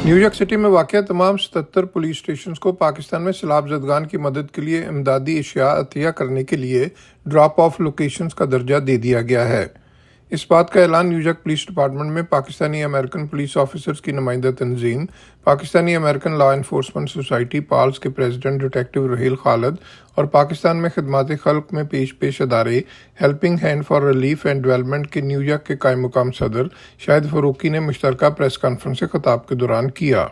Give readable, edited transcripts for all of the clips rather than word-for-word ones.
New York city में वाक़या तमाम 77 पुलिस स्टेशंस को पाकिस्तान में सैलाब ज़दगान की मदद के लिए इमदादी अशिया अतिया करने के लिए ड्रॉप ऑफ लोकेशंस का दर्जा दे दिया गया है। इस बात का ऐलान न्यूयॉर्क पुलिस डिपार्टमेंट में पाकिस्तानी अमेरिकन पुलिस ऑफिसर्स की नुमाइंदा तंजीम, Pakistani American law enforcement society PALS के प्रेसिडेंट डिटेक्टिव रहील खालिद और पाकिस्तान में खिदमात खल्क में पेश अदारे helping hand for relief and development के न्यूयॉर्क के कायम मुकाम सदर शाहिद फारूकी ने मुश्तरका प्रेस कॉन्फ्रेंस से खिताब के दौरान किया।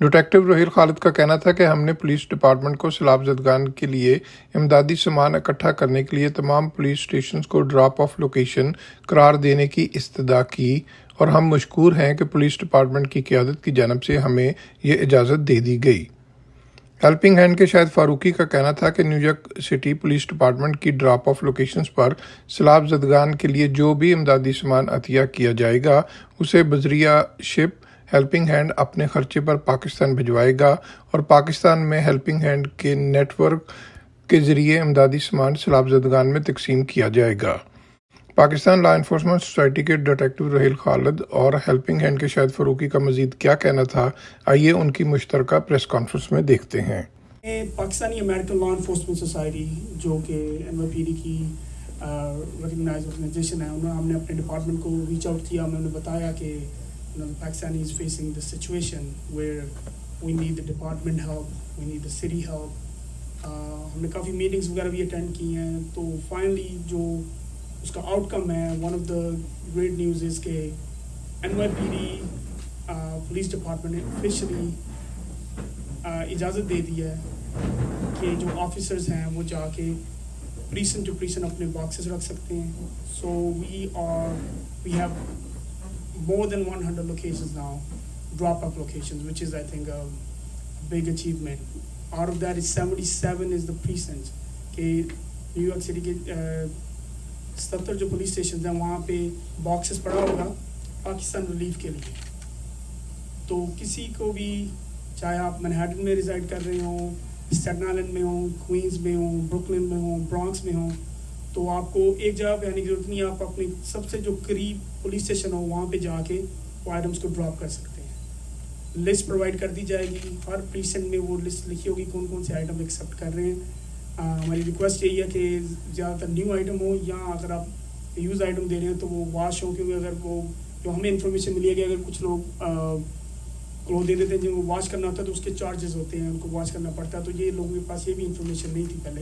डिटेक्टिव रहील खालिद का कहना था कि हमने पुलिस डिपार्टमेंट को सैलाब ज़दगान के लिए इमदादी सामान इकट्ठा करने के लिए तमाम पुलिस स्टेशंस को ड्रॉप ऑफ लोकेशन करार देने की इस्तदा की और हम मशकूर हैं कि पुलिस डिपार्टमेंट की क़यादत की जानब से हमें ये इजाज़त दे दी गई। हेल्पिंग हैंड के शाहिद फारूकी का कहना था कि न्यूयॉर्क सिटी पुलिस डिपार्टमेंट की ड्रॉप ऑफ लोकेशंस पर सैलाब ज़दगान के लिए जो भी इमदादी सामान अतिया किया जाएगा उसे बजरिया शिप हेल्पिंग हैंड अपने खर्चे पर पाकिस्तान भिजवाएगा और पाकिस्तान में हेल्पिंग हैंड के नेटवर्क के ज़रिए इमदादी सामान सैलाब ज़दगान में तकसीम किया जाएगा। पाकिस्तान लॉ इन्फोर्समेंट सोसाइटी के डिटेक्टिव रहील खालिद और हेल्पिंग हैंड के शाहिद फारूकी का मज़ीद क्या कहना था, आइए उनकी मुश्तरका प्रेस कॉन्फ्रेंस में देखते हैं। Pakistani American law enforcement society जो कि NYPD की रिकग्नाइज ऑर्गेनाइजेशन है, उन्होंने हमने अपने डिपार्टमेंट को रीच आउट किया। हमने बताया कि Pakistan is facing the situation where we need the department help, we need the city help. हमने काफ़ी मीटिंग्स वगैरह भी अटेंड की हैं। तो फाइनली जो उसका आउटकम है, one of the great news is के NYPD पुलिस डिपार्टमेंट ने ऑफिशियली इजाज़त दे दी है कि जो ऑफिसर्स हैं वो जाके प्रीसन टू प्रीसन अपने बॉक्सेस रख सकते हैं। So we have more than 100 locations now, drop-off locations, which is I think a big achievement. Out of that is 77 is the precincts. कि न्यूयॉर्क सिटी के 77 जो पुलिस स्टेशन हैं वहाँ पे बॉक्सेस पड़ा होगा पाकिस्तान रिलीफ के लिए। तो किसी को भी, चाहे आप मैनहट्टन में रिजाइड कर रहे हो, स्टेटन आइलैंड में हो, क्वींस में हो, ब्रुकलिन में हो, ब्रॉन्क्स में हो, तो आपको एक जगह पे आने की जरूरत नहीं है। आप अपनी सबसे जो करीब पुलिस स्टेशन हो वहाँ पे जाके वो आइटम्स को ड्रॉप कर सकते हैं। लिस्ट प्रोवाइड कर दी जाएगी, हर प्रीसेंट में वो लिस्ट लिखी होगी कौन कौन से आइटम एक्सेप्ट कर रहे हैं। हमारी रिक्वेस्ट यही है कि ज़्यादातर न्यू आइटम हो, या अगर आप यूज़ आइटम दे रहे हैं तो वो वॉश हो, क्योंकि अगर वो जो हमें इन्फॉर्मेशन मिली है कि अगर कुछ लोग क्लोथ दे देते हैं जिनको वॉश करना होता है तो उसके चार्जेस होते हैं, उनको वॉश करना पड़ता है। तो ये लोगों के पास ये भी इंफॉर्मेशन नहीं थी पहले।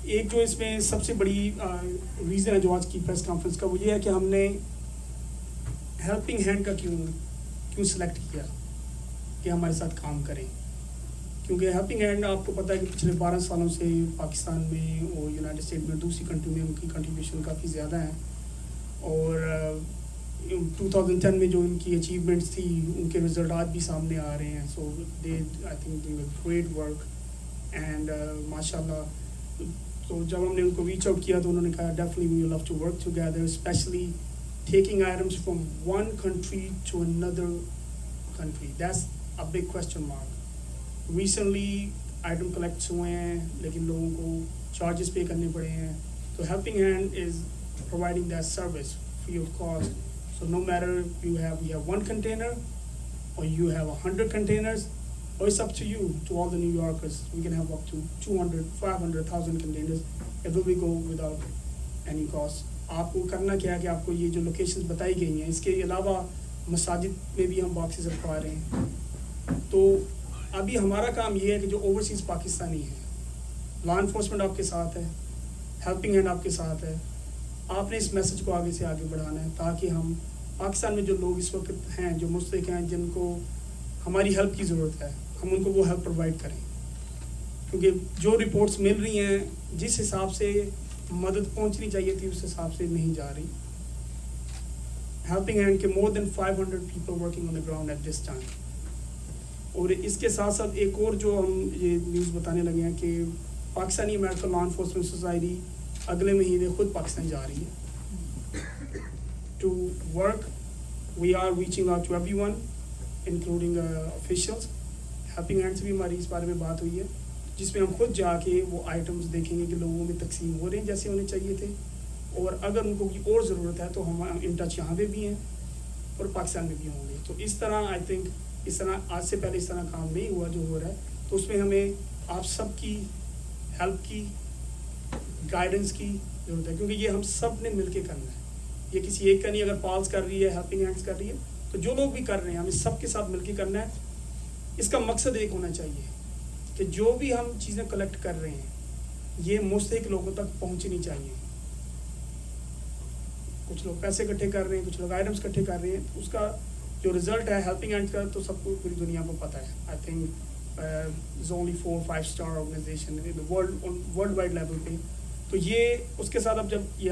एक जो इसमें सबसे बड़ी रीज़न है जो आज की प्रेस कॉन्फ्रेंस का, वो ये है कि हमने हेल्पिंग हैंड का क्यों सिलेक्ट किया कि हमारे साथ काम करें। क्योंकि हेल्पिंग हैंड आपको पता है कि पिछले 12 सालों से पाकिस्तान में और यूनाइटेड स्टेट में दूसरी कंट्री में उनकी कंट्रीब्यूशन काफ़ी ज़्यादा है। और 2010 में जो उनकी अचीवमेंट्स थी उनके रिजल्ट आज भी सामने आ रहे हैं। So they I think doing great work and माशाल्लाह। तो जब हमने उनको रीच आउट किया तो उन्होंने कहा definitely we will love to work together, specially taking items from one country to another country, that's a big question mark. Recently item collect हुए हैं लेकिन लोगों को चार्जेस पे करने पड़े हैं। तो helping hand is providing that service free of cost. So no matter we have one container or you have 100 containers, or it's up to you, to all the New Yorkers. We can have up to 200, 500, 1,000 containers. It will be go without any cost. आपको करना क्या है कि आपको ये जो locations बताई गई हैं, इसके अलावा मसाजिद में भी हम बॉक्सेस रखवा रहे हैं। तो अभी हमारा काम ये है कि जो ओवरसीज़ पाकिस्तानी हैं, लॉ इन्फोर्समेंट आपके साथ है, हेल्पिंग हैंड आपके साथ है, आपने इस मैसेज को आगे से आगे बढ़ाना है ताकि हम पाकिस्तान में जो लोग इस वक्त हैं, जो मुस्तहिक हैं, जिनको हमारी हेल्प की ज़रूरत है, हम उनको वो हेल्प प्रोवाइड करें। क्योंकि जो रिपोर्ट्स मिल रही हैं, जिस हिसाब से मदद पहुंचनी चाहिए थी उस हिसाब से नहीं जा रही। हेल्पिंग हैंड के more than 500 people working on the ground at this time. और इसके साथ साथ एक और जो हम ये न्यूज़ बताने लगे हैं कि Pakistani American law enforcement society अगले महीने खुद पाकिस्तान जा रही है to work. We are reaching out to everyone, including officials. Helping Hands भी हमारी इस बारे में बात हुई है, जिसमें हम खुद जाके वो आइटम्स देखेंगे कि लोगों में तकसीम हो रहे हैं जैसे होने चाहिए थे, और अगर उनको कोई और ज़रूरत है तो हम इन टच यहाँ पे भी हैं اور پاکستان میں بھی ہوں گے. تو اس طرح آئی تھنک اس طرح آج سے پہلے اس طرح کام نہیں ہوا جو ہو رہا ہے. تو اس میں ہمیں آپ سب کی ہیلپ کی, گائیڈنس کی ضرورت ہے, کیونکہ یہ ہم سب نے مل کے کرنا ہے. یہ کسی ایک کا نہیں. اگر پالس کر رہی ہے, ہیلپنگ ہینڈس کر رہی ہے, تو جو لوگ بھی کر رہے ہیں ہمیں سب کے ساتھ مل کے کرنا ہے. اس کا مقصد ایک ہونا چاہیے کہ جو بھی ہم چیزیں کلیکٹ کر رہے ہیں یہ مستحق لوگوں تک پہنچنی چاہیے. کچھ لوگ پیسے اکٹھے کر رہے ہیں, کچھ لوگ آئٹمس اکٹھے کر رہے ہیں. اس کا جو رزلٹ ہے ہیلپنگ ہینڈس کا تو سب کو پوری دنیا کو پتہ ہے. I think is only 4-5 star organization worldwide level پہ. تو یہ اس کے ساتھ اب جب یہ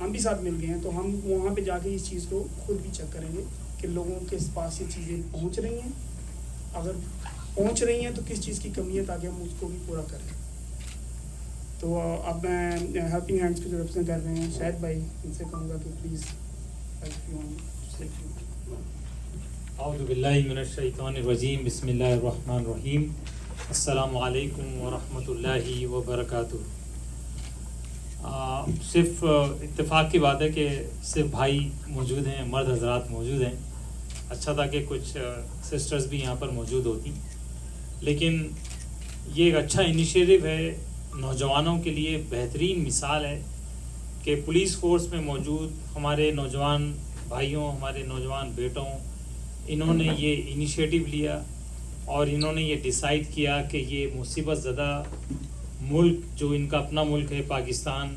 ہم بھی ساتھ مل گئے ہیں تو ہم وہاں پہ جا کے اس چیز کو خود بھی چیک کریں گے کہ لوگوں کے پاس یہ چیزیں پہنچ رہی ہیں. اگر پہنچ رہی ہیں تو کس چیز کی کمی ہے تاکہ ہم اس کو بھی پورا کریں. تو اب میں ہیلپنگ ہینڈس کے جو ریپرزینٹ کر رہے ہیں شاہد بھائی, ان سے کہوں گا کہ پلیز ہیلپ یو. اعوذ باللہ من الشیطان الرجیم, بسم اللہ الرحمن الرحیم. السلام علیکم ورحمۃ اللہ وبرکاتہ. صرف اتفاق کی بات ہے کہ صرف بھائی موجود ہیں, مرد حضرات موجود ہیں. اچھا تھا کہ کچھ سسٹرز بھی یہاں پر موجود ہوتی, لیکن یہ ایک اچھا انیشیٹو ہے, نوجوانوں کے لیے بہترین مثال ہے کہ پولیس فورس میں موجود ہمارے نوجوان بھائیوں, ہمارے نوجوان بیٹوں, انہوں نے یہ انیشیٹو لیا اور انہوں نے یہ ڈیسائیڈ کیا کہ یہ مصیبت زدہ ملک جو ان کا اپنا ملک ہے پاکستان,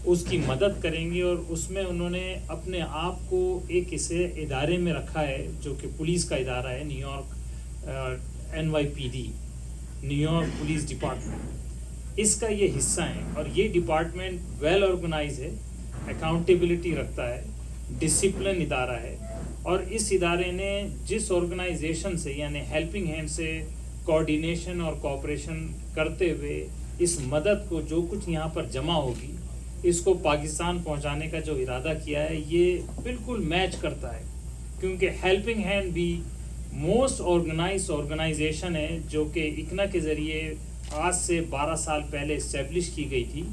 اس کی مدد کریں گے. اور اس میں انہوں نے اپنے آپ کو ایک اسے ادارے میں رکھا ہے جو کہ پولیس کا ادارہ ہے, New York NYPD, New York police department. اس کا یہ حصہ ہیں اور یہ ڈپارٹمنٹ ویل آرگنائز ہے, اکاؤنٹیبلٹی رکھتا ہے, ڈسپلن ادارہ ہے. اور اس ادارے نے جس آرگنائزیشن سے یعنی ہیلپنگ ہینڈ سے کوآرڈینیشن اور کوآپریشن کرتے ہوئے اس مدد کو جو کچھ یہاں پر جمع ہوگی اس کو پاکستان پہنچانے کا جو ارادہ کیا ہے یہ بالکل میچ کرتا ہے, کیونکہ ہیلپنگ ہینڈ بھی موسٹ آرگنائز آرگنائزیشن ہے جو کہ اکنا کے ذریعے آج سے 12 سال پہلے اسٹیبلش کی گئی تھی.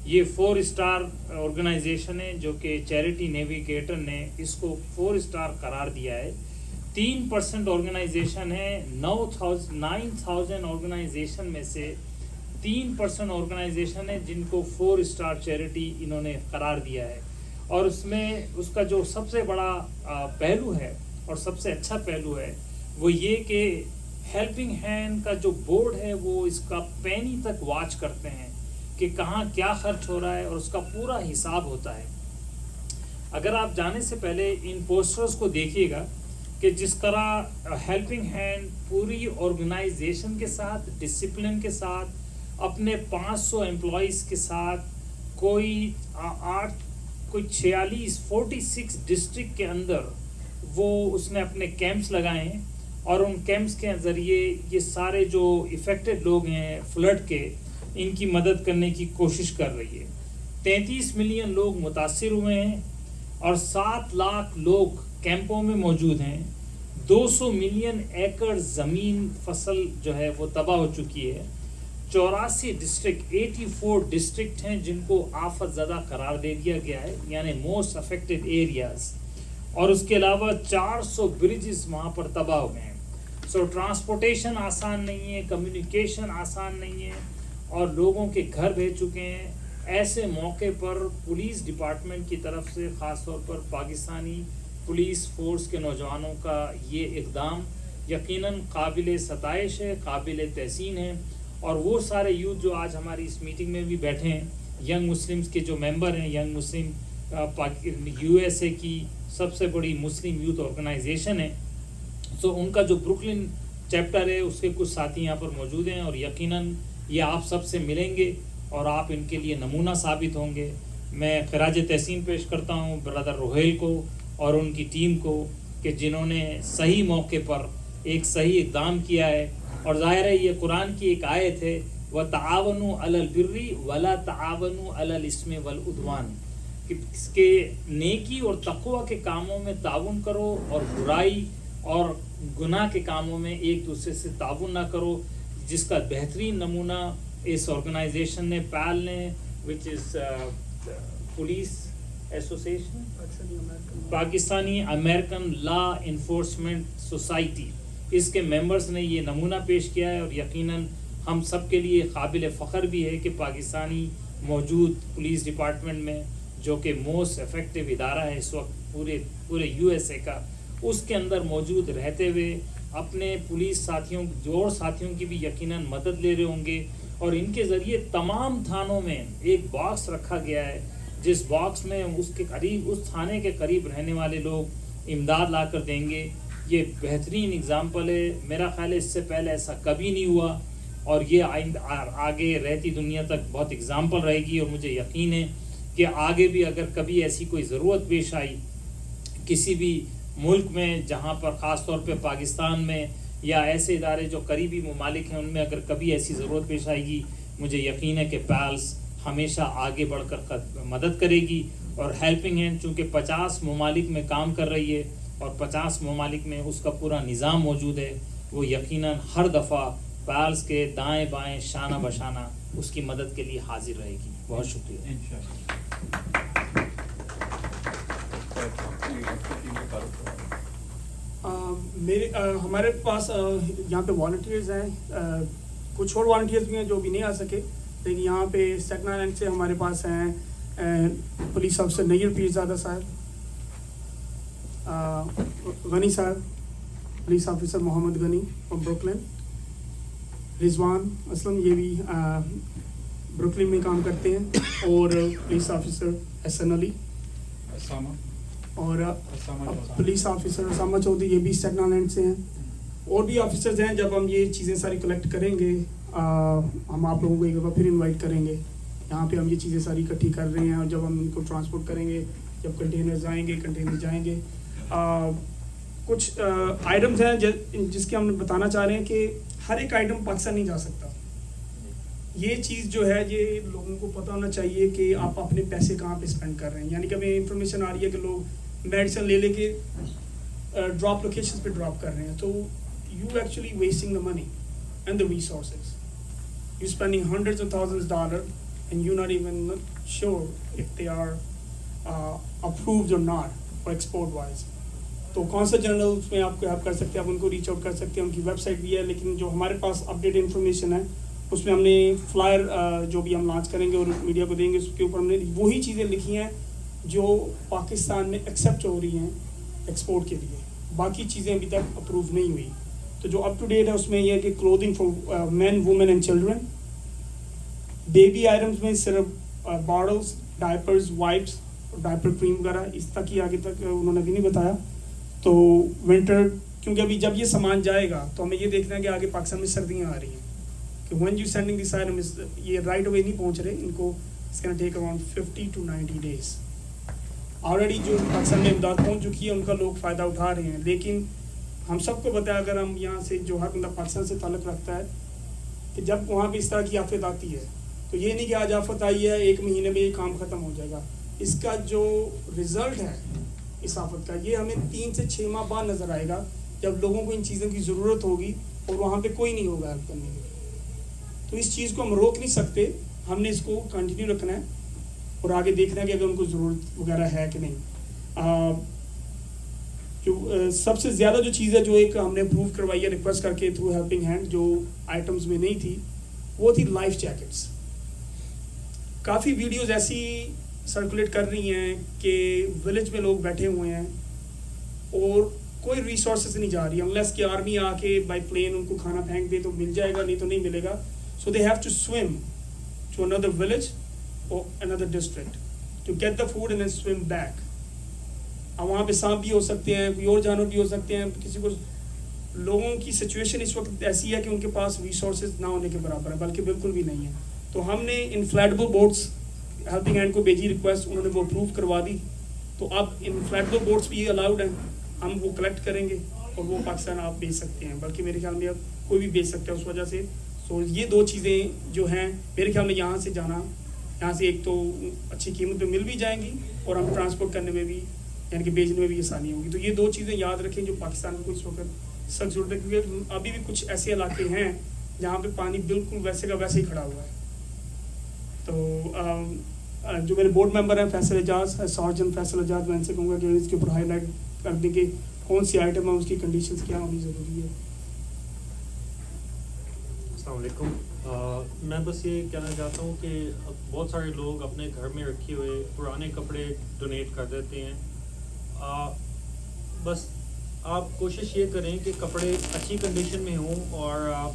یہ 4 اسٹار آرگنائزیشن ہے جو کہ چیریٹی نیویگیٹر نے اس کو 4 اسٹار قرار دیا ہے. 3% آرگنائزیشن ہے, 9,000 آرگنائزیشن میں سے 3% آرگنائزیشن ہے جن کو 4 اسٹار چیریٹی انہوں نے قرار دیا ہے. اور اس میں اس کا جو سب سے بڑا پہلو ہے اور سب سے اچھا پہلو ہے وہ یہ کہ ہیلپنگ ہینڈ کا جو بورڈ ہے وہ اس کا پینی تک واچ کرتے ہیں کہ کہاں کیا خرچ ہو رہا ہے اور اس کا پورا حساب ہوتا ہے. اگر آپ جانے سے پہلے ان پوسٹرز کو دیکھیے گا کہ جس طرح ہیلپنگ ہینڈ پوری آرگنائزیشن کے ساتھ, ڈسپلن کے ساتھ, اپنے 500 امپلائیز کے ساتھ, کوئی 46 ڈسٹرکٹ کے اندر وہ اس نے اپنے کیمپس لگائے ہیں. اور ان کیمپس کے ذریعے یہ سارے جو افیکٹڈ لوگ ہیں فلڈ کے, ان کی مدد کرنے کی کوشش کر رہی ہے. 33 ملین لوگ متاثر ہوئے ہیں اور 7 لاکھ لوگ کیمپوں میں موجود ہیں. 200 ملین ایکڑ زمین فصل جو ہے وہ تباہ ہو چکی ہے. 84 ڈسٹرکٹ 84 ڈسٹرکٹ ہیں جن کو آفت زدہ قرار دے دیا گیا ہے, یعنی موسٹ افیکٹڈ ایریاز. اور اس کے علاوہ 400 بریجز وہاں پر تباہ ہو گئے ہیں. سو ٹرانسپورٹیشن آسان نہیں ہے, کمیونیکیشن آسان نہیں ہے اور لوگوں کے گھر بھیج چکے ہیں. ایسے موقع پر پولیس ڈپارٹمنٹ کی طرف سے خاص طور پر پاکستانی پولیس فورس کے نوجوانوں کا یہ اقدام یقیناً قابل ستائش ہے, قابل تحسین ہے. اور وہ سارے یوتھ جو آج ہماری اس میٹنگ میں بھی بیٹھے ہیں, ینگ مسلمز کے جو ممبر ہیں, ینگ مسلم USA کی سب سے بڑی مسلم یوتھ آرگنائزیشن ہے, تو ان کا جو بروکلن چیپٹر ہے اس کے کچھ ساتھی یہاں پر موجود ہیں اور یقیناً یہ آپ سب سے ملیں گے اور آپ ان کے لیے نمونہ ثابت ہوں گے. میں خراج تحسین پیش کرتا ہوں برادر روہیل کو اور ان کی ٹیم کو کہ جنہوں نے صحیح موقع پر ایک صحیح اقدام کیا ہے. اور ظاہر ہے یہ قرآن کی ایک آیت ہے, وَتَعَاوَنُوا عَلَى الْبِرِّ وَلَا تَعَاوَنُوا عَلَى الْإِثْمِ وَالْعُدْوَانِ, کہ اس کے نیکی اور تقوی کے کاموں میں تعاون کرو اور برائی اور گناہ کے کاموں میں ایک دوسرے سے تعاون نہ کرو. جس کا بہترین نمونہ اس آرگنائزیشن نے PAL نے, which is police association Pakistani American. Pakistani American law enforcement society, اس کے ممبرز نے یہ نمونہ پیش کیا ہے، اور یقیناً ہم سب کے لیے قابل فخر بھی ہے کہ پاکستانی موجود پولیس ڈپارٹمنٹ میں، جو کہ موسٹ افیکٹو ادارہ ہے اس وقت پورے یو ایس اے کا، اس کے اندر موجود رہتے ہوئے اپنے پولیس ساتھیوں کی بھی یقیناً مدد لے رہے ہوں گے، اور ان کے ذریعے تمام تھانوں میں ایک باکس رکھا گیا ہے، جس باکس میں اس تھانے کے قریب رہنے والے لوگ امداد لا کر دیں گے۔ یہ بہترین اگزامپل ہے، میرا خیال ہے اس سے پہلے ایسا کبھی نہیں ہوا، اور یہ آگے رہتی دنیا تک بہت اگزامپل رہے گی، اور مجھے یقین ہے کہ آگے بھی اگر کبھی ایسی کوئی ضرورت پیش آئی کسی بھی ملک میں، جہاں پر خاص طور پہ پاکستان میں یا ایسے ادارے جو قریبی ممالک ہیں ان میں اگر کبھی ایسی ضرورت پیش آئے گی، مجھے یقین ہے کہ پیلس ہمیشہ آگے بڑھ کر مدد کرے گی، اور ہیلپنگ ہینڈ چونکہ 50 ممالک میں کام کر رہی ہے اور 50 ممالک میں اس کا پورا نظام موجود ہے، وہ یقیناً ہر دفعہ پیلس کے دائیں بائیں شانہ بشانہ اس کی مدد کے لیے حاضر رہے گی۔ بہت شکریہ۔ ہمارے پاس یہاں پہ والنٹیئرز ہیں، کچھ اور والنٹیئرز بھی ہیں جو بھی نہیں آ سکے، لیکن یہاں پہ سیکٹر 9 سے ہمارے پاس ہیں پولیس آفیسر نیر پیرزادہ صاحب، غنی صاحب، police officer Muhammad Ghani from Brooklyn, Rizwan Aslam یہ بھی بروکلن میں کام کرتے ہیں، اور پولیس آفیسر حسن علی، اور پولیس آفیسر اسامہ چودھری یہ بھی اسٹیٹن آئلینڈ سے ہیں، اور بھی آفیسرز ہیں۔ جب ہم یہ چیزیں ساری کلیکٹ کریں گے، ہم آپ لوگوں کو ایک دفعہ پھر انوائٹ کریں گے، یہاں پہ ہم یہ چیزیں ساری اکٹھی کر رہے ہیں، اور جب ہم ان کو ٹرانسپورٹ کریں گے، جب کنٹینرز آئیں گے، کنٹینر جائیں گے، کچھ آئٹمز ہیں جس کے ہم بتانا چاہ رہے ہیں کہ ہر ایک آئٹم پاکستان نہیں جا سکتا۔ یہ چیز جو ہے یہ لوگوں کو پتہ ہونا چاہیے کہ آپ اپنے پیسے کہاں پہ اسپینڈ کر رہے ہیں، یعنی کہ ہمیں انفارمیشن آ رہی ہے کہ لوگ میڈیسن لے کے ڈراپ لوکیشنز پہ ڈراپ کر رہے ہیں، تو you actually wasting the money and the resources, you spending hundreds of thousands dollar and you not even sure if they are approved or not for export wise. تو consul generals میں آپ کو help کر سکتے ہیں، آپ ان کو reach out کر سکتے ہیں، ان کی ویب سائٹ بھی ہے، لیکن جو ہمارے پاس اپڈیٹ انفارمیشن ہے اس میں ہم نے فلائر جو بھی ہم لانچ کریں گے اور میڈیا کو دیں گے، اس کے اوپر ہم نے وہی چیزیں لکھی ہیں جو پاکستان میں ایکسیپٹ ہو رہی ہیں ایکسپورٹ کے لیے، باقی چیزیں ابھی تک اپروو نہیں ہوئی۔ تو جو اپ ٹو ڈیٹ ہے اس میں یہ ہے کہ clothing for men women and children, baby items میں صرف bottles, diapers, wipes, diaper cream وغیرہ، اس تک ہی آگے تک انہوں نے بھی نہیں بتایا۔ تو ونٹر، کیونکہ ابھی جب یہ سامان جائے گا تو ہمیں یہ دیکھنا ہے کہ آگے پاکستان میں سردیاں آ رہی ہیں، کہ when you sending this item is یہ رائٹ اوے نہیں پہنچ رہے، ان کو it's gonna take around 50 to 90 days۔ Already جو پاکستان میں امداد پہنچ چکی ہے ان کا لوگ فائدہ اٹھا رہے ہیں، لیکن ہم سب کو پتہ ہے، اگر ہم یہاں سے جو ہر بندہ پاکستان سے تعلق رکھتا ہے، کہ جب وہاں پہ اس طرح کی آفت آتی ہے تو یہ نہیں کہ آج آفت آئی ہے 1 مہینے میں یہ کام ختم ہو جائے گا، اس کا جو رزلٹ ہے اس آفت کا یہ ہمیں 3 سے 6 ماہ بعد نظر آئے گا، جب لوگوں کو ان چیزوں کی ضرورت ہوگی اور وہاں پہ کوئی نہیں ہوگا ہیلپ کرنے کے۔ تو اس چیز کو ہم روک نہیں سکتے، ہم نے اس کو کنٹینیو رکھنا ہے اور آگے دیکھنا ہے کہ اگر ان کو ضرورت وغیرہ ہے کہ نہیں۔ جو سب سے زیادہ جو چیز ہے جو ایک ہم نے اپروو کروائی ہے ریکویسٹ کر کے تھرو ہیلپنگ ہینڈ، جو آئٹمس میں نہیں تھی، وہ تھی لائف جیکٹس۔ کافی ویڈیوز ایسی سرکولیٹ کر رہی ہیں کہ ولیج میں لوگ بیٹھے ہوئے ہیں اور کوئی ریسورسز نہیں جا رہی، انلیس کہ آرمی آ کے بائی پلین ان کو کھانا پھینک دے تو مل جائے گا، نہیں تو نہیں ملے گا۔ So they have to swim to اندر ولیج اور اندر district to get the food and then swim back. اب وہاں پہ سانپ بھی ہو سکتے ہیں، کوئی اور جانور بھی ہو سکتے ہیں، کسی کو، لوگوں کی سچویشن اس وقت ایسی ہے کہ ان کے پاس ریسورسز نہ ہونے کے برابر ہے، بلکہ بالکل بھی نہیں ہے۔ تو ہم نے انفلیٹبل بوٹس ہیلپنگ ہینڈ کو بھیجی ریکویسٹ، انہوں نے وہ اپروو کروا دی، تو اب انفلیٹبل بوٹس بھی الاؤڈ ہیں، ہم وہ کلیکٹ کریں گے اور وہ پاکستان آپ بھیج سکتے ہیں، بلکہ میرے خیال میں اب کوئی بھی بھیج سکتا ہے اس وجہ سے۔ سو یہ 2 چیزیں جو ہیں میرے خیال میں یہاں سے جانا، یہاں سے ایک تو اچھی قیمت پہ مل بھی جائیں گی اور ہم ٹرانسپورٹ کرنے میں بھی، یعنی کہ بھیجنے میں بھی آسانی ہوگی۔ تو یہ 2 چیزیں یاد رکھیں جو پاکستان کو اس وقت سخت ضرورت ہے، کیونکہ ابھی بھی کچھ ایسے علاقے ہیں جہاں پہ پانی بالکل ویسے کا ویسے ہی کھڑا ہوا ہے۔ تو जो मेरे बोर्ड मेंबर हैं फैसल एजाज, सर्जन फैसल एजाज, मैं इनसे कहूँगा कि इसके ऊपर हाईलाइट कर दें कि कौन सी आइटम है, उसकी कंडीशंस क्या होनी ज़रूरी है। अस्सलाम वालेकुम। मैं बस ये कहना चाहता हूँ कि बहुत सारे लोग अपने घर में रखे हुए पुराने कपड़े डोनेट कर देते हैं। बस आप कोशिश ये करें कि कपड़े अच्छी कंडीशन में हों और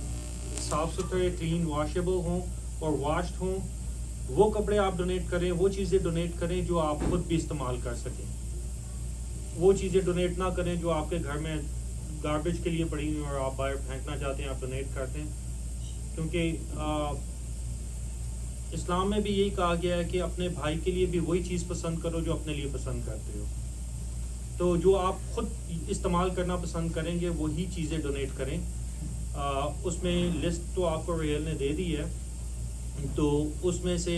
साफ़ सुथरे, क्लीन, वॉशेबल हों और वाश्ड हों। वो कपड़े आप डोनेट करें, वो चीज़ें डोनेट करें जो आप खुद भी इस्तेमाल कर सकें। वो चीज़ें डोनेट ना करें जो आपके घर में गार्बेज के लिए पड़ी हुई और आप बाहर फेंकना चाहते हैं, आप डोनेट करते हैं। क्योंकि इस्लाम में भी यही कहा गया है कि अपने भाई के लिए भी वही चीज़ पसंद करो जो अपने लिए पसंद करते हो। तो जो आप खुद इस्तेमाल करना पसंद करेंगे वही चीज़ें डोनेट करें। उसमें लिस्ट तो आपको रेल ने दे दी है, तो उसमें से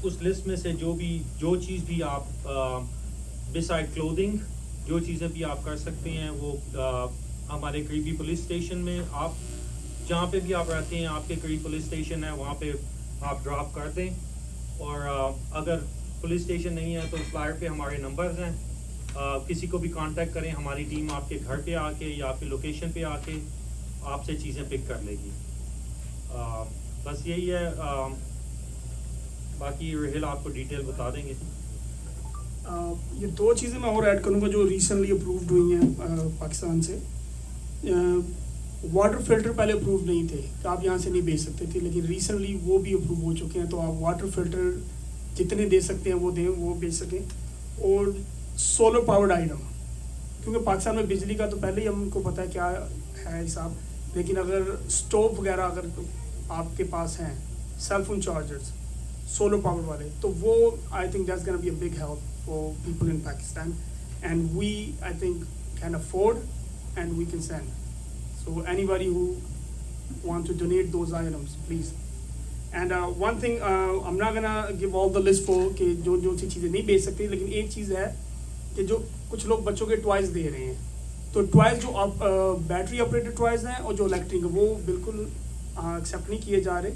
उस लिस्ट में से जो चीज़ भी आप बिसाइड क्लोथिंग जो चीज़ें भी आप कर सकते हैं वो हमारे करीबी पुलिस स्टेशन में, आप जहाँ पे भी आप रहते हैं आपके करीब पुलिस स्टेशन है, वहाँ पे आप ड्रॉप कर दें। और अगर पुलिस स्टेशन नहीं है तो फ्लायर पे हमारे नंबर्स हैं, किसी को भी कांटेक्ट करें, हमारी टीम आपके घर पे आके या आपके लोकेशन पे आके आपसे चीज़ें पिक कर लेगी। बस यही है, बाकी रहेल आपको डिटेल बता देंगे। ये दो चीज़ें मैं और ऐड करूँगा जो रिसेंटली अप्रूव्ड हुई हैं पाकिस्तान से। वाटर फिल्टर पहले अप्रूव नहीं थे कि आप यहाँ से नहीं बेच सकते थे, लेकिन रिसेंटली वो भी अप्रूव हो चुके हैं, तो आप वाटर फिल्टर जितने दे सकते हैं वो दें, वो बेच सकें। और सोलर पावर्ड आइटम, क्योंकि पाकिस्तान में बिजली का तो पहले ही हमको पता है क्या है हिसाब, लेकिन अगर स्टोव वगैरह अगर आपके पास हैं, cell phone chargers solar power वाले, तो वो I think that's gonna be a big help for people in Pakistan, and we I think can afford and we can send. So anybody who want to donate those items, please. And one thing, I'm not gonna give all the list for कि जो सी चीज़ें नहीं बेच सकते, लेकिन एक चीज़ है कि जो कुछ लोग बच्चों के टॉयज़ दे रहे हैं, तो टॉयज़ जो बैटरी ऑपरेटेड टॉयज़ हैं और जो इलेक्ट्रिक, वो बिल्कुल एक्सेप्ट नहीं किए जा रहे।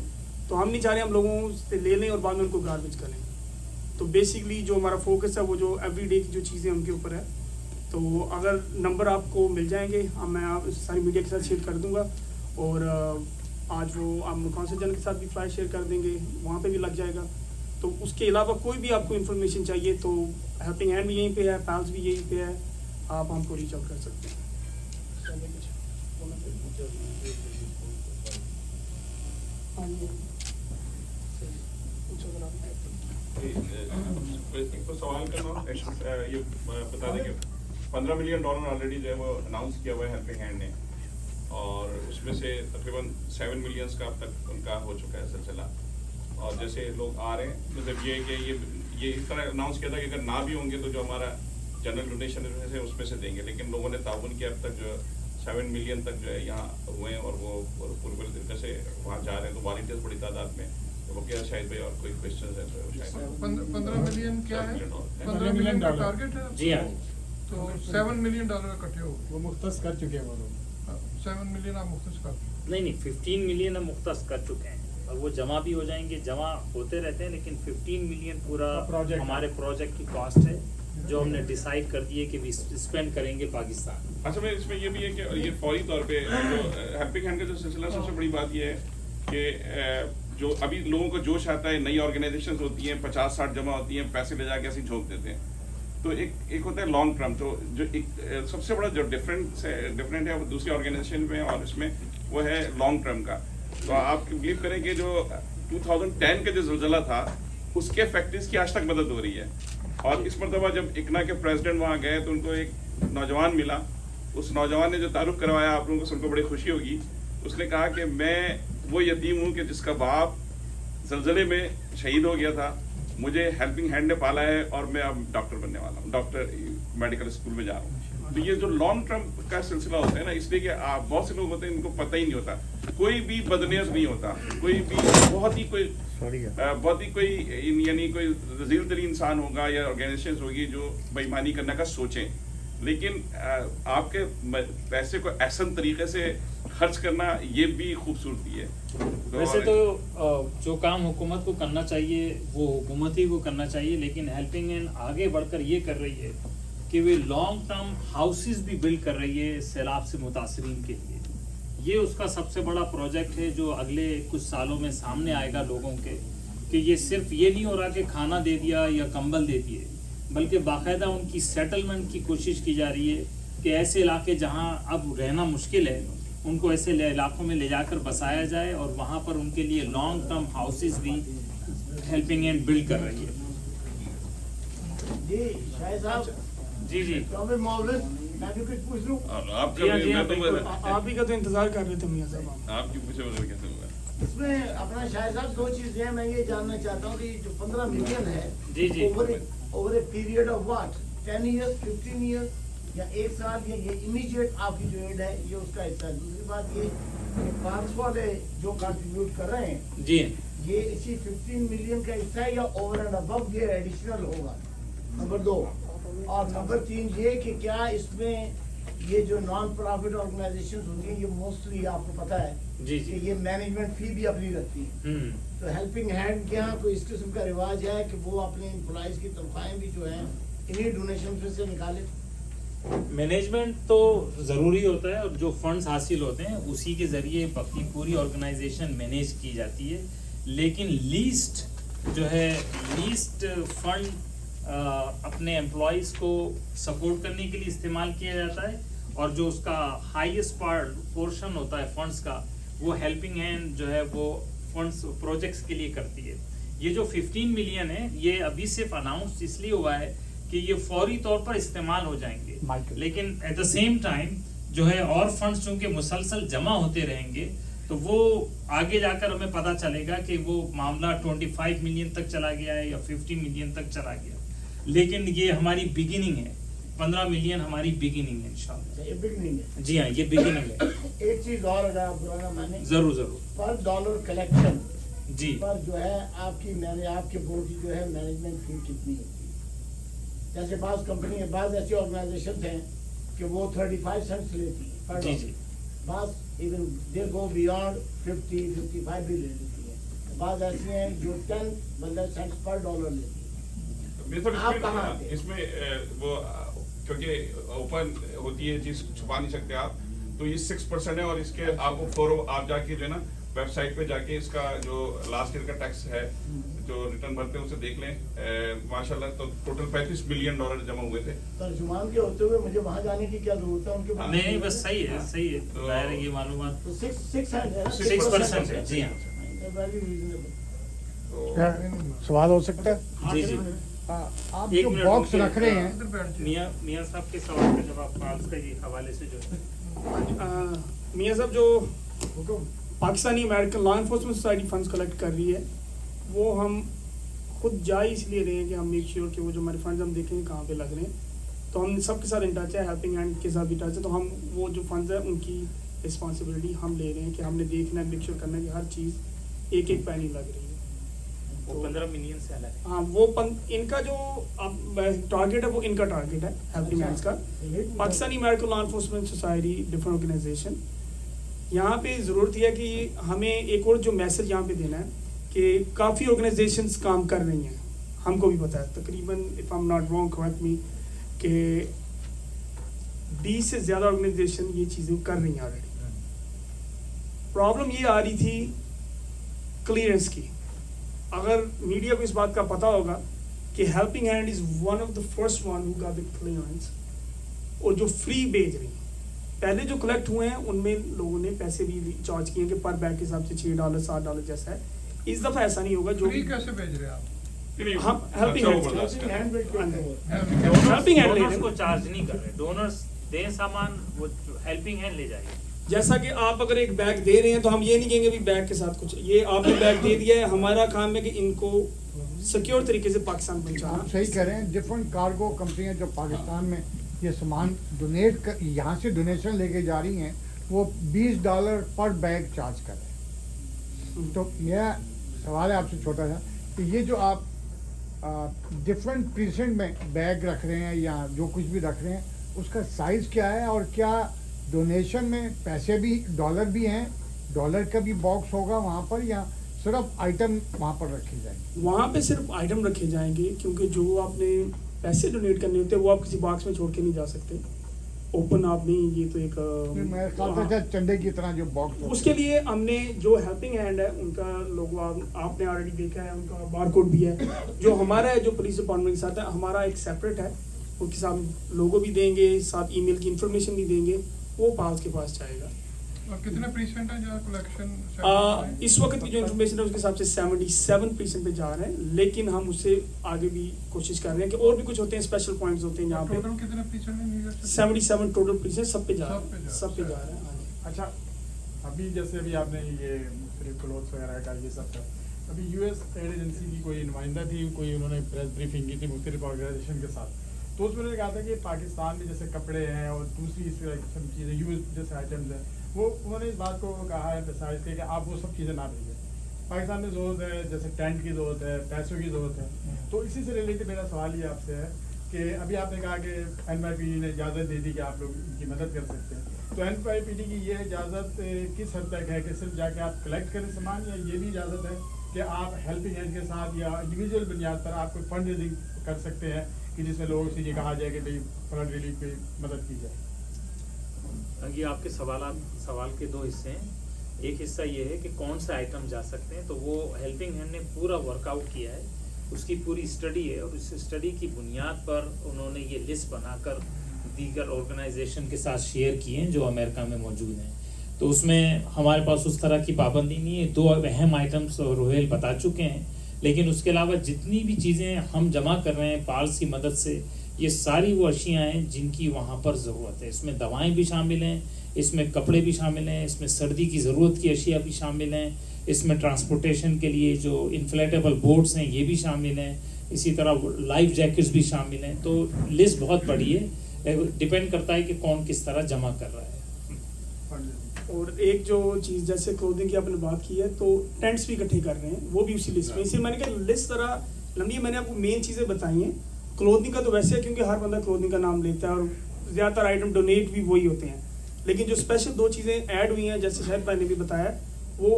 तो हम नहीं चाह रहे हम लोगों से ले लें और बाद में उनको गार्बेज करें। तो बेसिकली जो हमारा फोकस है वो जो एवरीडे की जो चीज़ें उनके ऊपर है। तो अगर नंबर आपको मिल जाएंगे, मैं आप सारी मीडिया के साथ शेयर कर दूंगा, और आज वो हम कौंसल जनरल के साथ भी फ्लायर शेयर कर देंगे, वहाँ पे भी लग जाएगा। तो उसके अलावा कोई भी आपको इन्फॉर्मेशन चाहिए तो हेल्पिंग हैंड भी यहीं पे है, पैल्स भी यहीं पे है, आप हमको रीच आउट कर सकते हैं। तो सवाल करना ये बता दें कि $15 मिलियन ऑलरेडी जो है वो अनाउंस किया हुआ है हेल्पिंग हैंड ने, और उसमें से तकरीबन 7 मिलियंस का अब तक उनका हो चुका है सिलसिला। और जैसे लोग आ रहे हैं, मतलब ये कि ये इस तरह अनाउंस किया था कि अगर ना भी होंगे तो जो हमारा जनरल डोनेशन है उसमें से देंगे, लेकिन लोगों ने ताउन किया अब तक जो 7 मिलियन तक जो है यहाँ हुए हैं, और वो पूरे तरीके से वहाँ जा रहे हैं। तो वॉलंटियर्स बड़ी तादाद में, तो क्या शायद भाई और कोई क्वेश्चन है तो शायद 15 मिलियन क्या है? 15 मिलियन का टारगेट है जी हाँ। तो $7 मिलियन इकट्ठे हो गए, वो मुख्तस कर चुके हैं वो लोग। 7 मिलियन आप मुख्तस कर चुके। नहीं 15 मिलियन हम मुख्तस कर चुके हैं और वो जमा भी हो जाएंगे, जमा होते रहते हैं, लेकिन 15 मिलियन पूरा प्रोजेक्ट हमारे प्रोजेक्ट की कॉस्ट है जो हमने डिसाइड कर दी है कि स्पेंड करेंगे पाकिस्तान। अच्छा, मैं इसमें ये भी है कि ये फौरी तौर पे जो हेल्पिंग हैंड का जो सिलसिला, सबसे बड़ी बात ये है कि जो अभी लोगों को जोश आता है, नई ऑर्गेनाइजेशंस होती हैं, 50-60 जमा होती हैं, पैसे ले जाके ऐसे झोंक देते हैं। तो एक होता है लॉन्ग टर्म, तो जो एक सबसे बड़ा जो डिफरेंट है वो दूसरी ऑर्गेनाइजेशन में और इसमें वो है लॉन्ग टर्म का। तो आप बिलीव करें कि जो 2010 का जो ज़लज़ला था उसके फैक्ट्रीज की आज तक मदद हो रही है। और इस मरतबा जब इकना के प्रेसिडेंट वहाँ गए तो उनको एक नौजवान मिला, उस नौजवान ने जो तारुफ करवाया, आप लोगों को सुनकर बड़ी खुशी होगी। उसने कहा कि मैं वो यतीम हूँ कि जिसका बाप ज़लज़ले में शहीद हो गया था, मुझे हेल्पिंग हैंड ने पाला है और मैं अब डॉक्टर बनने वाला हूँ, डॉक्टर मेडिकल स्कूल में जा रहा हूँ। तो ये जो लॉन्ग टर्म का सिलसिला होता है ना, इसलिए कि बहुत से लोग होते हैं इनको पता ही नहीं होता, कोई भी बदनीयत नहीं होता, कोई भी बहुत ही कोई यानी कोई रज़ील तरीन इंसान होगा या ऑर्गेनाइजेशन होगी जो बेईमानी करने का सोचें, लेकिन आपके पैसे को ऐसा तरीके से खर्च करना ये भी खूबसूरती है। वैसे तो जो काम हुकूमत को करना चाहिए वो हुकूमत ही को करना चाहिए, लेकिन हेल्पिंग हैंड आगे बढ़कर ये कर रही है कि वे लॉन्ग टर्म हाउसेस भी बिल्ड कर रही है सैलाब से मुतासरीन के लिए। ये उसका सबसे बड़ा प्रोजेक्ट है जो अगले कुछ सालों में सामने आएगा लोगों के, कि ये सिर्फ ये नहीं हो रहा कि खाना दे दिया या कंबल दे दिए, बल्कि बाकायदा उनकी सेटलमेंट की कोशिश की जा रही है कि ऐसे इलाके जहाँ अब रहना मुश्किल है उनको ऐसे इलाकों में ले जाकर बसाया जाए और वहाँ पर उनके लिए लॉन्ग टर्म हाउसेस भी हेल्पिंग हैंड बिल्ड कर रही है। जी शाहिद साहब, जी जी टॉपिक मौलवी, मैं भी कुछ पूछ लूं? और जी आपका हाँ, जी हाँ, बिल्कुल। आप ही का तो इंतजार कर रहे थे मियां साहब। आपकी पूछे बगैर कैसे होगा? इसमें अपना शाहिद साहब दो चीजें हैं, मैं ये जानना चाहता हूँ कि जो 15 मिलियन है, जी, जी। Over a period of what, 10 years, 15 years या एक साल, या ये इमीडिएट आपकी जो एड है ये उसका हिस्सा है? दूसरी बात ये कि 500 वाले जो कंट्रीब्यूट कर रहे हैं जी ये इसी 15 मिलियन का हिस्सा है या ओवर एंड अबव ये एडिशनल होगा? नंबर 2, और नंबर 3 ये कि क्या इसमें ये जो नॉन प्रॉफिट ऑर्गेनाइजेशन होती हैं ये मोस्टली आपको पता है जी कि जी ये मैनेजमेंट फी भी अपनी रखती है, तो हेल्पिंग हैंड के यहाँ कोई इस किस्म का रिवाज है कि वो अपने एम्प्लॉइज की तनख्वाहें भी जो है इन्हीं डोनेशन में से निकाले? मैनेजमेंट तो ज़रूरी होता है और जो फंड्स हासिल होते हैं उसी के ज़रिए बाकी पूरी ऑर्गेनाइजेशन मैनेज की जाती है, लेकिन लीस्ट जो है लीस्ट फंड अपने एम्प्लॉयज़ को सपोर्ट करने के लिए इस्तेमाल किया जाता है, और जो उसका हाईएस्ट पोर्शन होता है फंड्स का वो हेल्पिंग हैंड जो है वो फंड्स प्रोजेक्ट्स के लिए करती है। ये जो 15 मिलियन है ये अभी सिर्फ अनाउंस इसलिए हुआ है कि ये फौरी तौर पर इस्तेमाल हो जाएंगे, लेकिन एट द सेम टाइम जो है और फंड्स चूंकि मुसलसल जमा होते रहेंगे तो वो आगे जाकर हमें पता चलेगा कि वो मामला 25 मिलियन तक चला गया है या 50 मिलियन तक चला गया, लेकिन ये हमारी बिगिनिंग है। 15 मिलियन हमारी बिगिनिंग है इंशाल्लाह। ये बिगनिंग है। जी हाँ, ये बिगिनिंग है। एक चीज और अगर आप बुरा ना माने, जरूर जरूर। पर डॉलर कलेक्शन जी पर जो है आपके बोर्ड की जो है मैनेजमेंट फी कितनी होती है? जैसे बाज कंपनी है, बाज ऐसी ऑर्गेनाइजेशन हैं कि वो 35 सेंट्स लेती है पर जी डॉलर। जी बाज इवन दे गो बियॉन्ड 50-55 भी ले लेती है। बाज ऐसी हैं जो 10 मतलब सेंट्स पर डॉलर लेती है। मेथड आप कहाँ आते हैं? इसमें वो क्योंकि ओपन होती है चीज छुपा नहीं सकते आप, तो ये 6% है और इसके आपको आप जाके जो है ना वेबसाइट पे जाके इसका जो लास्ट ईयर का टैक्स है जो रिटर्न भरते हैं उसे देख लें। माशाल्लाह तो टोटल $35 मिलियन जमा हुए थे। तर्जुमान के होते हुए मुझे वहाँ जाने की क्या जरूरत है? उनके पास नहीं, बस सही है सही है। तो- जाहिर है ये मालूमात तो 6 है ना? 6% है। जी हाँ वेरी रीजनेबल। तो सवाल हो सकता है? जी जी। आप एक जो मिनट बॉक्स रुकिए। रख रहे हैं, मियाँ साहब के सवाल का जवाब फाल्स का ये हवाले से जो है मियां साहब, जो Pakistani American law enforcement society funds collect कर रही है वो हम खुद जा ही इसलिए रहे हैं कि हम मेक श्योर कि वो जो हमारे फंड्स हम देखेंगे कहाँ पे लग रहे हैं, तो हम सबके साथ इन टच है, हेल्पिंग हैंड के साथ भी टच है, तो हम वो जो फंड्स है उनकी रिस्पॉन्सिबिलिटी हम ले रहे हैं कि हमने देखना है, मेक श्योर करना है कि हर चीज़ एक एक पैनी लग रही है। वो 15 मिलियन से अलग है। हाँ, वो इनका जो टारगेट है वो इनका टारगेट है हेल्पिंग हैंड्स का। Pakistani American law enforcement society different organization, यहाँ पे ज़रूरत है कि हमें एक और जो मैसेज यहाँ पे देना है कि काफ़ी ऑर्गेनाइजेशंस काम कर रही हैं, हमको भी पता है तकरीबन if I am not wrong correct मी कि 20 से ज़्यादा ऑर्गेनाइजेशन ये चीज़ें कर रही हैं ऑलरेडी। प्रॉब्लम ये आ रही थी क्लियरेंस की। अगर मीडिया को इस बात का पता होगा कि helping hand is one of the first one who got the clearance, और जो फ्री भेज रही हैं, पहले जो कलेक्ट हुए हैं उनमें लोगों ने पैसे भी चार्ज किए कि पर बैग के हिसाब से $6 $7 जैसा है। इस दफ़ा ऐसा नहीं होगा। जो फ्री कैसे भेज रहे हैं आप? हम helping hand helping hand will take over. Helping hand ले डोनर्स रहे को हैं। चार्ज नहीं कर रहे, डोनर्स दें सामान, वो हेल्पिंग हैंड ले जाएगी। जैसा कि आप अगर एक बैग दे रहे हैं तो हम ये नहीं कहेंगे भी बैग के साथ कुछ, ये आपने बैग दे दिया है, हमारा काम है कि इनको सिक्योर तरीके से पाकिस्तान आप पहुंचाना। सही कह रहे हैं। डिफरेंट कार्गो कंपनियां जो पाकिस्तान में ये सामान डोनेट कर, यहाँ से डोनेशन लेके जा रही हैं, वो $20 पर बैग चार्ज कर रहे हैं। तो मेरा सवाल है आपसे छोटा सा कि ये जो आप डिफरेंट पीसेंट में बैग रख रहे हैं या जो कुछ भी रख रहे हैं, उसका साइज क्या है और क्या डोनेशन में पैसे भी डॉलर भी हैं, डॉलर का भी बॉक्स होगा वहाँ पर, या सिर्फ आइटम वहाँ पर रखे जाएंगे? वहाँ पे सिर्फ आइटम रखे जाएंगे, क्योंकि जो आपने पैसे डोनेट करने होते हैं वो आप किसी बॉक्स में छोड़ के नहीं जा सकते, ओपन आप नहीं, ये तो एक मेरे ख्याल से शायद चंदे की तरह जो बॉक्स उसके लिए हमने जो हेल्पिंग हैंड है उनका लोगो आपने ऑलरेडी देखा है, उनका बारकोड भी है। जो हमारा है, जो पुलिस डिपार्टमेंट के साथ है, हमारा एक सेपरेट है, उसके साथ लोगो भी देंगे, साथ ईमेल की इंफॉर्मेशन भी देंगे, वो पास के पास जाएगा। और कितने % है जहाँ कलेक्शन? इस वक्त की जो इन्फॉर्मेशन है उसके हिसाब से 77% पे जा रहे हैं, लेकिन हम उससे आगे भी कोशिश कर रहे हैं कि और भी कुछ होते हैं, स्पेशल पॉइंट्स होते हैं जहाँ पे। टोटल कितने % है न्यू जर्सी? 77 टोटल % सब पे जा रहे हैं, सब पे जा रहे हैं। हाँ जी। अच्छा, अभी जैसे अभी आपने ये मुख्तलिफ क्लोथ्स वगैरह का ये सब था, अभी यूएस एड एजेंसी की कोई नुमाइंदा थी, कोई उन्होंने प्रेस ब्रीफिंग की थी मुख्तलिफ ऑर्गेनाइजेशन के साथ, तो उसमें उन्होंने कहा था कि पाकिस्तान में जैसे कपड़े हैं और दूसरी इस किस्म की चीज़ें यूज जैसे आइटम्स हैं, वो उन्होंने इस बात को कहा है, एम्फसाइज किया कि आप वो सब चीज़ें ना भेजें। पाकिस्तान में ज़रूरत है, जैसे टेंट की ज़रूरत है, पैसों की ज़रूरत है, तो इसी से रिलेटेड मेरा सवाल ये आपसे है कि अभी आपने कहा कि NYPD ने इजाज़त दे दी कि आप लोग इनकी मदद कर सकते हैं, तो NYPD की ये इजाज़त किस हद तक है कि सिर्फ जाके आप कलेक्ट करें सामान, या ये भी इजाज़त है कि आप हेल्पिंग हैंड के साथ या इंडिविजुअल बुनियाद पर आप कोई फंड रेजिंग कर सकते हैं कि जिसमें लोगों से ये कहा जाए कि भाई फ्लड रिलीफ की मदद की जाए? ये आपके सवाल के दो हिस्से हैं। एक हिस्सा ये है कि कौन से आइटम जा सकते हैं, तो वो हेल्पिंग हैंड ने पूरा वर्कआउट किया है, उसकी पूरी स्टडी है, और उस स्टडी की बुनियाद पर उन्होंने ये लिस्ट बनाकर दीगर ऑर्गेनाइजेशन के साथ शेयर किए हैं जो अमेरिका में मौजूद हैं। तो उसमें हमारे पास उस तरह की पाबंदी नहीं है। 2 अहम आइटम्स रोहेल बता चुके हैं, लेकिन उसके अलावा जितनी भी चीज़ें हम जमा कर रहे हैं पार्स की मदद से, ये सारी वो अशियाँ हैं जिनकी वहाँ पर ज़रूरत है। इसमें दवाएं भी शामिल हैं, इसमें कपड़े भी शामिल हैं, इसमें सर्दी की ज़रूरत की अशिया भी शामिल हैं, इसमें ट्रांसपोर्टेशन के लिए जो इन्फ्लेटेबल बोट्स हैं ये भी शामिल हैं, इसी तरह लाइफ जैकेट्स भी शामिल हैं। तो लिस्ट बहुत बड़ी है, डिपेंड करता है कि कौन किस तरह जमा कर रहा है। और एक जो चीज़ जैसे क्लोथिंग की आपने बात की है, तो टेंट्स भी इकट्ठे कर रहे हैं, वो भी उसी लिस्ट में। इसलिए मैंने कहा लिस्ट तरह लंबी है, मैंने आपको मेन चीज़ें बताई हैं। क्लोथिंग का तो वैसे है क्योंकि हर बंदा क्लोथिंग का नाम लेता है और ज़्यादातर आइटम डोनेट भी वही होते हैं, लेकिन जो स्पेशल 2 चीज़ें ऐड हुई हैं, जैसे शायद भाई ने भी बताया, वो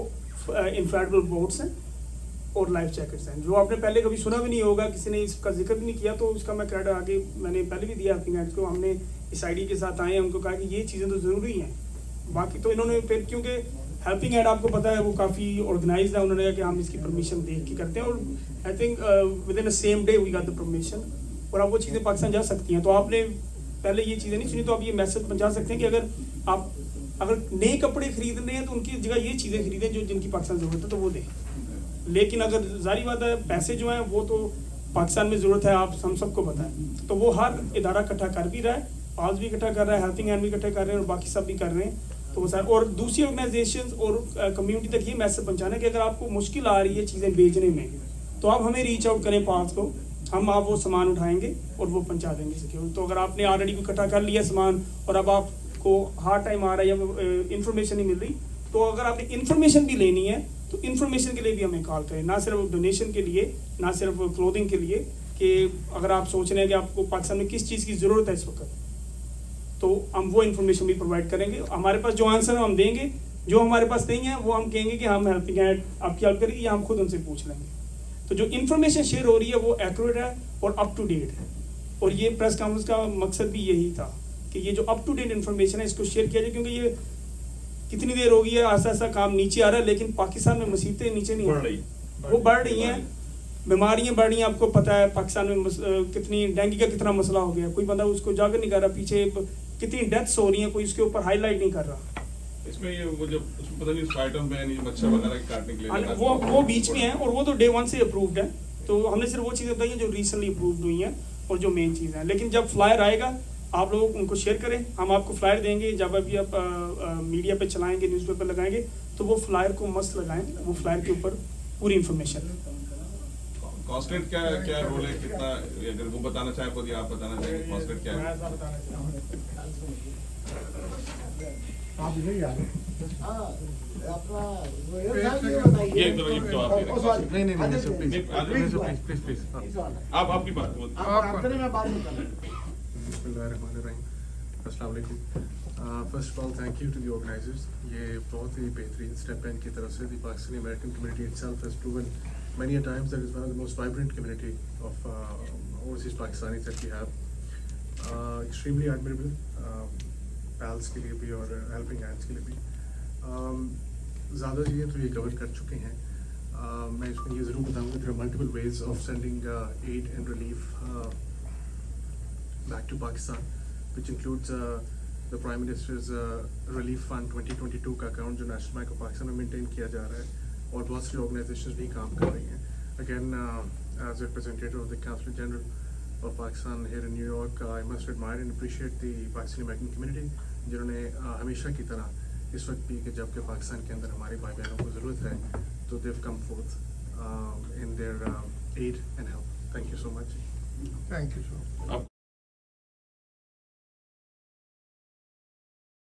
इन्फ्लेटेबल बोट्स हैं और लाइफ जैकेट्स हैं, जो आपने पहले कभी सुना भी नहीं होगा, किसी ने इसका जिक्र भी नहीं किया। तो उसका मैं क्रेडिट आगे मैंने पहले भी दिया अपनी गाइड्स को, हमने इस आईडी के साथ आए हैं, उनको कहा कि ये चीज़ें तो ज़रूरी हैं। बाकी तो इन्होंने फिर, क्योंकि हेल्पिंग हैंड आपको पता है वो काफ़ी ऑर्गेनाइज्ड है, उन्होंने कहा कि हम इसकी परमिशन देख के करते हैं, और I think within the same day we got the permission, और अब वो चीज़ें पाकिस्तान जा सकती हैं। तो आपने पहले ये चीज़ें नहीं सुनी, तो आप ये मैसेज पहुंचा सकते हैं कि अगर नए कपड़े खरीदने हैं तो उनकी जगह ये चीज़ें खरीदें जो जिनकी पाकिस्तान ज़रूरत है, तो वो दें। लेकिन अगर जारी बात है, पैसे जो हैं वो तो पाकिस्तान में ज़रूरत है, आप हम सबको पता है, तो वो हर इदारा इकट्ठा कर भी रहा है, पास भी इकट्ठा कर रहा है, हेल्पिंग हैंड भी इकट्ठा कर रहे हैं, और बाकी सब भी कर रहे हैं। तो वो सारे, और दूसरी ऑर्गेनाइजेशंस और कम्युनिटी तक ये मैसेज पहुंचाना कि अगर आपको मुश्किल आ रही है चीज़ें बेचने में, तो आप हमें रीच आउट करें पास को, हम आप वो सामान उठाएंगे और वो पहुंचा देंगे सिक्योर। तो अगर आपने ऑलरेडी इकट्ठा कर लिया सामान और अब आपको हार्ड टाइम आ रहा है या इन्फॉर्मेशन नहीं मिल रही, तो अगर आपने इन्फॉर्मेशन भी लेनी है तो इन्फॉर्मेशन के लिए भी हमें कॉल करें, ना सिर्फ डोनेशन के लिए, ना सिर्फ क्लोथिंग के लिए, कि अगर आप सोच रहे हैं कि आपको पाकिस्तान में किस चीज़ की ज़रूरत है इस वक्त, तो हम वो इन्फॉर्मेशन भी प्रोवाइड करेंगे। हमारे पास जो आंसर है हम देंगे, जो हमारे पास नहीं है वो हम कहेंगे कि हम हेल्पिंग हैंड आपकी हेल्प करेंगे, या हम खुद उनसे पूछ लेंगे। तो जो इन्फॉर्मेशन शेयर हो रही है वो एक्यूरेट है और अप टू डेट है, और ये प्रेस कॉन्फ्रेंस का मकसद भी यही था कि ये जो अप टू डेट इन्फॉर्मेशन है इसको शेयर किया जाए, क्योंकि ये कितनी देर हो गई है ऐसा ऐसा काम नीचे आ रहा है, लेकिन पाकिस्तान में मुसीबतें नीचे नहीं आ रही, वो बढ़ रही हैं, बीमारियां बढ़ रही हैं। आपको पता है पाकिस्तान में कितनी डेंगू का कितना मसला हो गया, कोई बंदा उसको उजागर नहीं कर रहा, पीछे कितनी डेथ्स हो रही हैं, कोई उसके ऊपर हाईलाइट नहीं कर रहा। इसमें ये वो जब उसमें पता नहीं स्पाइडर मैन ये मच्छर वगैरह काटने के लिए वो बीच में है, और वो तो डे 1 से अप्रूव्ड है। तो हमने सिर्फ वो चीज़ें बताई हैं जो रिसेंटली अप्रूव्ड हुई हैं और जो मेन चीज़ है। लेकिन जब फ्लायर आएगा आप लोग उनको शेयर करें, हम आपको फ्लायर देंगे, जब अभी आप मीडिया पे चलाएंगे, न्यूज़पेपर लगाएंगे, तो वो फ्लायर को मस्त लगाएं, वो फ्लायर के ऊपर पूरी इन्फॉर्मेशन। कॉस्टेट क्या रोल है, कितना, अगर वो बताना चाहे खुद या आप बताना चाहेंगे कॉस्टेट क्या है? आप इधर ही आ रहे हाँ, अपना ये बताइए। ये तो आप नहीं सर प्लीज आप आपकी बात आप करने में बात नहीं कर रहे। बिस्मिल्लाहिर्रहमानिर्रहीम। अस्सलाम वालेकुम। First of all thank you to the organizers. ये बहुत ही बेहतरीन स्टेप है इनकी तरफ से। The Pakistani American community itself has proven many a times that is one of the most vibrant community of overseas Pakistanis that we have. Extremely admirable, pals के लिए भी और helping hands के लिए भी। ज़्यादा चीज़ें तो ये कवर कर चुके हैं। मैं इसमें ये ज़रूर बताऊँगा there are multiple ways of sending aid and relief back to Pakistan, which includes the Prime Minister's Relief Fund 2022 का अकाउंट जो नेशनल बैंक ऑफ पाकिस्तान में मेंटेन किया जा रहा है और बहुत सी ऑर्गेनाइजेशंस भी काम कर रही हैं। Again as representative of the council general of Pakistan here in New York, I must admire and appreciate the Pakistani American community जिन्होंने हमेशा की तरह इस वक्त भी कि जबकि पाकिस्तान के अंदर हमारे भाई बहनों को ज़रूरत है तो they've come forth in there aid and help. Thank you so much. Thank you sir.